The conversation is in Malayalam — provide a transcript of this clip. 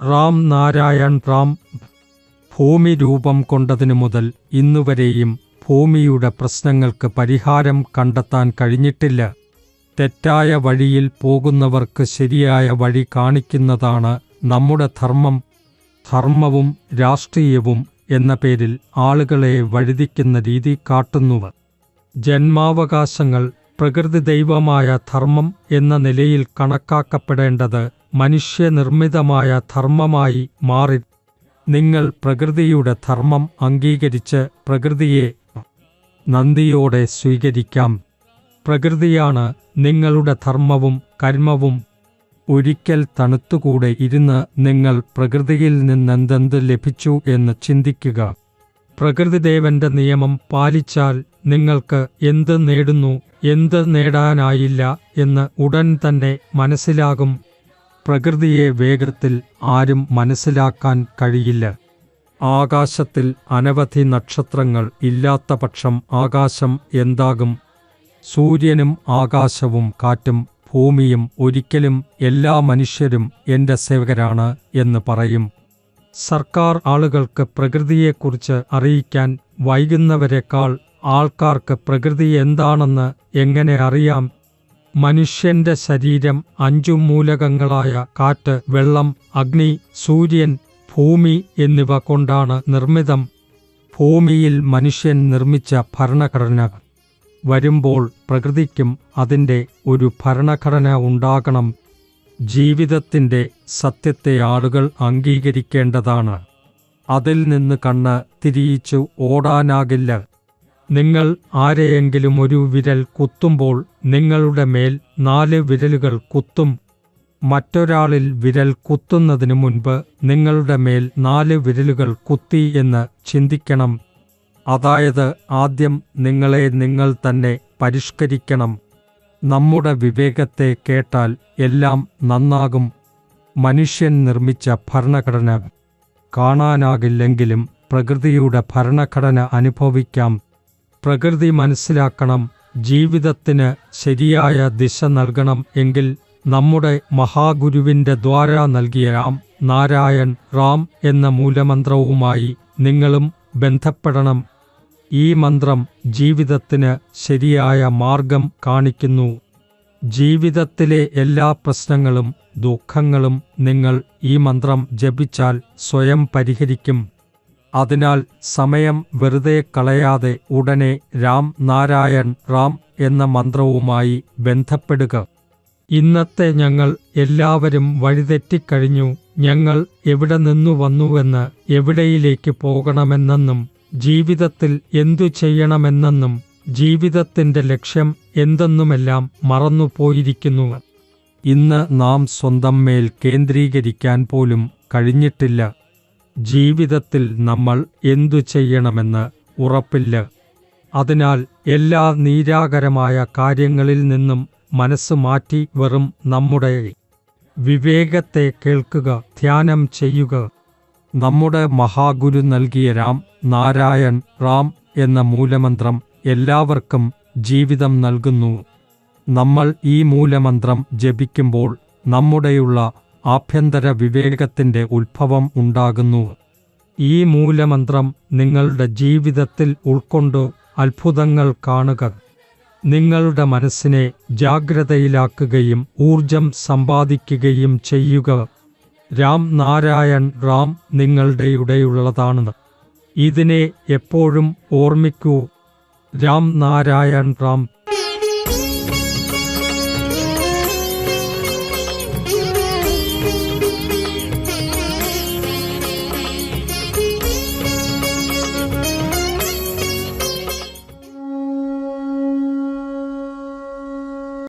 റാം നാരായൺ റാം. ഭൂമി രൂപം കൊണ്ടതിനു മുതൽ ഇന്നുവരെയും ഭൂമിയുടെ പ്രശ്നങ്ങൾക്ക് പരിഹാരം കണ്ടെത്താൻ കഴിഞ്ഞിട്ടില്ല. തെറ്റായ വഴിയിൽ പോകുന്നവർക്ക് ശരിയായ വഴി കാണിക്കുന്നതാണ് നമ്മുടെ ധർമ്മം. ധർമ്മവും രാഷ്ട്രീയവും എന്ന പേരിൽ ആളുകളെ വഴിതിക്കുന്ന രീതി കാട്ടുന്നുവ. ജന്മാവകാശങ്ങൾ പ്രകൃതി ദൈവമായ ധർമ്മം എന്ന നിലയിൽ കണക്കാക്കപ്പെടേണ്ടത് മനുഷ്യനിർമ്മിതമായ ധർമ്മമായി മാറി. നിങ്ങൾ പ്രകൃതിയുടെ ധർമ്മം അംഗീകരിച്ച് പ്രകൃതിയെ നന്ദിയോടെ സ്വീകരിക്കാം. പ്രകൃതിയാണ് നിങ്ങളുടെ ധർമ്മവും കർമ്മവും. ഒരിക്കൽ തണുത്തുകൂടെ ഇരുന്ന് നിങ്ങൾ പ്രകൃതിയിൽ നിന്നെന്തെന്ത് ലഭിച്ചു എന്ന് ചിന്തിക്കുക. പ്രകൃതിദേവന്റെ നിയമം പാലിച്ചാൽ നിങ്ങൾക്ക് എന്ത് നേടുന്നു, എന്ത് നേടാനായില്ല എന്ന് ഉടൻ തന്നെ മനസ്സിലാകും. പ്രകൃതിയെ വേഗത്തിൽ ആരും മനസ്സിലാക്കാൻ കഴിയില്ല. ആകാശത്തിൽ അനവധി നക്ഷത്രങ്ങൾ ഇല്ലാത്ത പക്ഷം ആകാശം എന്താകും? സൂര്യനും ആകാശവും കാറ്റും ഭൂമിയും ഒരിക്കലും എല്ലാ മനുഷ്യരും എൻ്റെ സേവകരാണ് എന്ന് പറയും. സർക്കാർ ആളുകൾക്ക് പ്രകൃതിയെക്കുറിച്ച് അറിയിക്കാൻ വൈകുന്നവരെക്കാൾ ആൾക്കാർക്ക് പ്രകൃതി എന്താണെന്ന് എങ്ങനെ അറിയാം? മനുഷ്യന്റെ ശരീരം 5 മൂലകങ്ങളായ കാറ്റ്, വെള്ളം, അഗ്നി, സൂര്യൻ, ഭൂമി എന്നിവ കൊണ്ടാണ് നിർമ്മിതം. ഭൂമിയിൽ മനുഷ്യൻ നിർമ്മിച്ച ഭരണഘടന വരുമ്പോൾ പ്രകൃതിക്കും അതിൻ്റെ ഒരു ഭരണഘടന ഉണ്ടാകണം. ജീവിതത്തിൻ്റെ സത്യത്തെ ആളുകൾ അംഗീകരിക്കേണ്ടതാണ്. അതിൽ നിന്ന് കണ്ണ് തിരിയിച്ചു ഓടാനാകില്ല. നിങ്ങൾ ആരെയെങ്കിലും ഒരു വിരൽ കുത്തുമ്പോൾ നിങ്ങളുടെ മേൽ 4 വിരലുകൾ കുത്തും. മറ്റൊരാളിൽ വിരൽ കുത്തുന്നതിനു മുൻപ് നിങ്ങളുടെ മേൽ 4 വിരലുകൾ കുത്തി എന്ന് ചിന്തിക്കണം. അതായത് ആദ്യം നിങ്ങളെ നിങ്ങൾ തന്നെ പരിഷ്കരിക്കണം. നമ്മുടെ വിവേകത്തെ കേട്ടാൽ എല്ലാം നന്നാകും. മനുഷ്യൻ നിർമ്മിച്ച ഭരണഘടന കാണാനാകില്ലെങ്കിലും പ്രകൃതിയുടെ ഭരണഘടന അനുഭവിക്കാം. പ്രകൃതി മനസ്സിലാക്കണം. ജീവിതത്തിന് ശരിയായ ദിശ നൽകണം എങ്കിൽ നമ്മുടെ മഹാഗുരുവിൻ്റെ ദ്വാര നൽകിയ രാം നാരായൺ റാം എന്ന മൂലമന്ത്രവുമായി നിങ്ങളും ബന്ധപ്പെടണം. ഈ മന്ത്രം ജീവിതത്തിന് ശരിയായ മാർഗം കാണിക്കുന്നു. ജീവിതത്തിലെ എല്ലാ പ്രശ്നങ്ങളും ദുഃഖങ്ങളും നിങ്ങൾ ഈ മന്ത്രം ജപിച്ചാൽ സ്വയം പരിഹരിക്കും. അതിനാൽ സമയം വെറുതെ കളയാതെ ഉടനെ രാം നാരായൺ റാം എന്ന മന്ത്രവുമായി ബന്ധപ്പെടുക. ഇന്നത്തെ ഞങ്ങൾ എല്ലാവരും വഴിതെറ്റിക്കഴിഞ്ഞു. ഞങ്ങൾ എവിടെ നിന്നു വന്നുവെന്ന്, എവിടെയിലേക്ക് പോകണമെന്നെന്നും ജീവിതത്തിൽ എന്തു ചെയ്യണമെന്നെന്നും ജീവിതത്തിൻ്റെ ലക്ഷ്യം എന്തെന്നുമെല്ലാം മറന്നുപോയിരിക്കുന്നു. ഇന്ന് നാം സ്വന്തം മേൽ കേന്ദ്രീകരിക്കാൻ പോലും കഴിഞ്ഞിട്ടില്ല. ജീവിതത്തിൽ നമ്മൾ എന്തു ചെയ്യണമെന്ന് ഉറപ്പില്ല. അതിനാൽ എല്ലാ നീരാകരമായ കാര്യങ്ങളിൽ നിന്നും മനസ്സ് മാറ്റി വെറും നമ്മുടെ വിവേകത്തെ കേൾക്കുക, ധ്യാനം ചെയ്യുക. നമ്മുടെ മഹാഗുരു നൽകിയ രാം നാരായൺ റാം എന്ന മൂലമന്ത്രം എല്ലാവർക്കും ജീവിതം നൽകുന്നു. നമ്മൾ ഈ മൂലമന്ത്രം ജപിക്കുമ്പോൾ നമ്മുടെയുള്ള ആഭ്യന്തര വിവേകത്തിൻ്റെ ഉത്ഭവം ഉണ്ടാകുന്നു. ഈ മൂലമന്ത്രം നിങ്ങളുടെ ജീവിതത്തിൽ ഉൾക്കൊണ്ടു അത്ഭുതങ്ങൾ കാണുക. നിങ്ങളുടെ മനസ്സിനെ ജാഗ്രതയിലാക്കുകയും ഊർജം സമ്പാദിക്കുകയും ചെയ്യുക. രാം നാരായൺ റാം നിങ്ങളുടെയുള്ളതാണ്. ഇതിനെ എപ്പോഴും ഓർമ്മിക്കൂ. രാം നാരായൺ റാം.